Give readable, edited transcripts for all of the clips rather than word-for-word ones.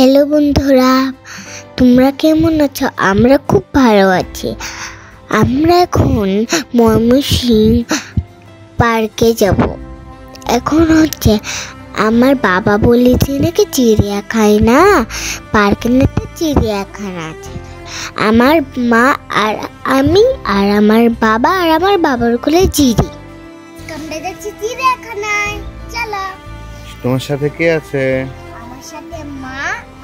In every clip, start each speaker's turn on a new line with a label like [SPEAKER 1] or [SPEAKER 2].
[SPEAKER 1] Hello বন্ধুরা, তোমরা কেমন আছো? আমরা খুব ভালো আছি। আমরা এখন ময়মনসিংহ পার্কে যাব। এখন হচ্ছে আমার বাবা বলেছে নাকি চিড়িয়াখানা, পার্কে নাকি চিড়িয়াখানা আছে। আমার মা আর আমি আর আমার বাবা আর আমার বাবার কোলে জিরি আমরা যাচ্ছি চিড়িয়াখানায়। চলো।
[SPEAKER 2] তোমার সাথে কে আছে?
[SPEAKER 1] আমার সাথে মা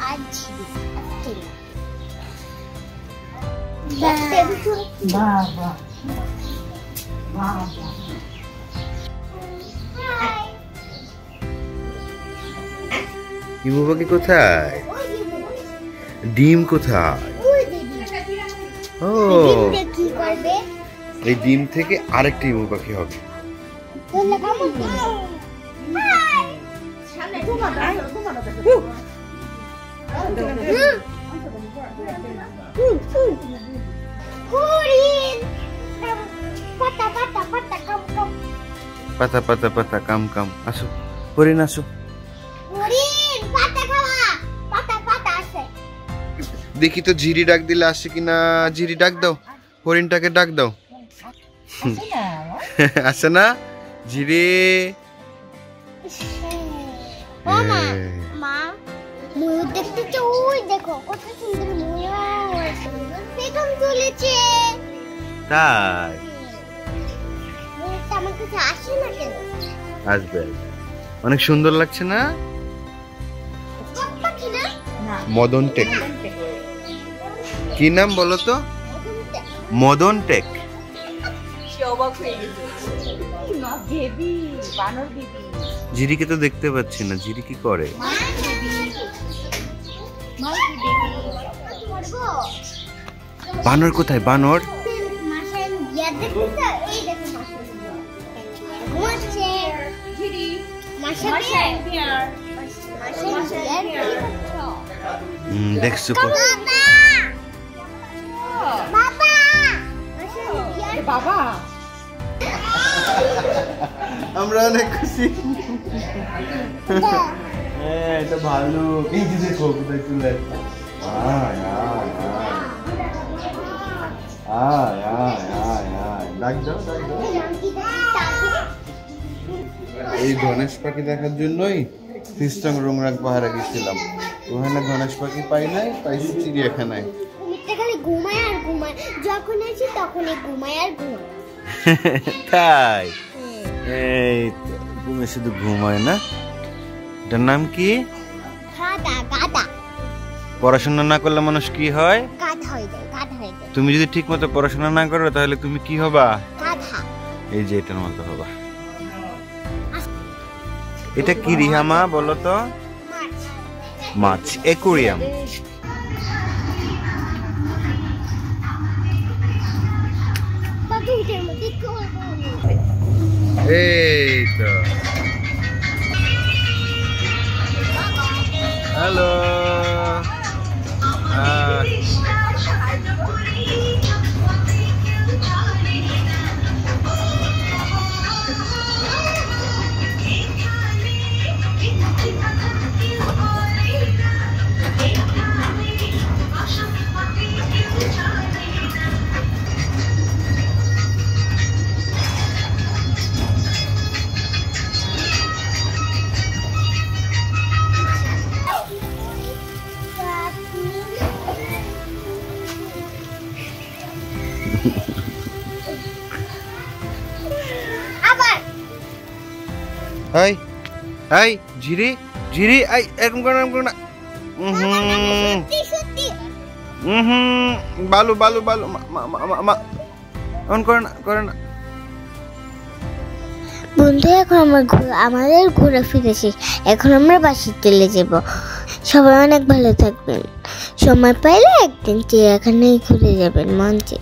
[SPEAKER 1] আর জিরি। বাবা বাবা
[SPEAKER 2] ইমু পাখি কোথায়? ডিম কোথায়? ও, এই ডিম থেকে আরেকটা ইমু পাখি হবে। পাতা পাতা পাতা কাম কাম, আসো হরিণ আসো। দেখি তো ঝিরি ডাক দিলে আসে কিনা। ঝিরি ডাক দাও, হরিণটাকে ডাক দাও। আসে না ঝিরি?
[SPEAKER 1] ময়ূর দেখতে ওই দেখো কত সুন্দর ময়ূর পেখম চলেছে।
[SPEAKER 2] তাই
[SPEAKER 1] আমার কাছে আসে না কেন?
[SPEAKER 2] আসবে, অনেক সুন্দর লাগছে না? মদন টেক। কি নাম বলো তো? মদন টেক। জিরিকে তো দেখতে পাচ্ছি না, জিরি কি করে? বানর কোথায়? বানর দেখছো? আমরা অনেক খুশি। এটা ভালো। এই যে দেখো কোথায় চলে এই গণেশ পাখি দেখার জন্যই সিস্টেম রোংরাগ পাহাড়ে গেছিলাম। ওখানে গণেশ পাখি পাই নাই, পাইছি চিড়িয়াখানায়।
[SPEAKER 1] ঘুমায় আর ঘুমায়, যখন আসি তখনই ঘুমায় আর ঘুমায়।
[SPEAKER 2] তাই? এই ঘুমে শুধু ঘুমায় না। এটার নাম কি?
[SPEAKER 1] গাধা।
[SPEAKER 2] পড়াশোনা না করলে মানুষ কি হয়?
[SPEAKER 1] গাধা হয়ে যায়, গাধা হয়ে যায়।
[SPEAKER 2] তুমি যদি ঠিক মতো পড়াশোনা না করো তাহলে তুমি কি হবা?
[SPEAKER 1] গাধা।
[SPEAKER 2] এই যে এটার মতো হবা। এটা কি রিহামা বলো তো? মাছ, অ্যাকোয়ারিয়াম। এই তো হ্যালো। হাই হাই ঝিরি ঝিরি, আই এরকম করে না, এরকম করে না। বালু বালু বালু, এমন করে না, করে না।
[SPEAKER 1] বন্ধু, এখন আমাদের ঘোরা ফিরে শেষ। এখন আমরা বাসে চলে যাব। সবাই অনেক ভালো থাকবেন। সময় পাইলে একদিন চিড়িয়াখানায় ঘুরে যাবেন মঞ্চে।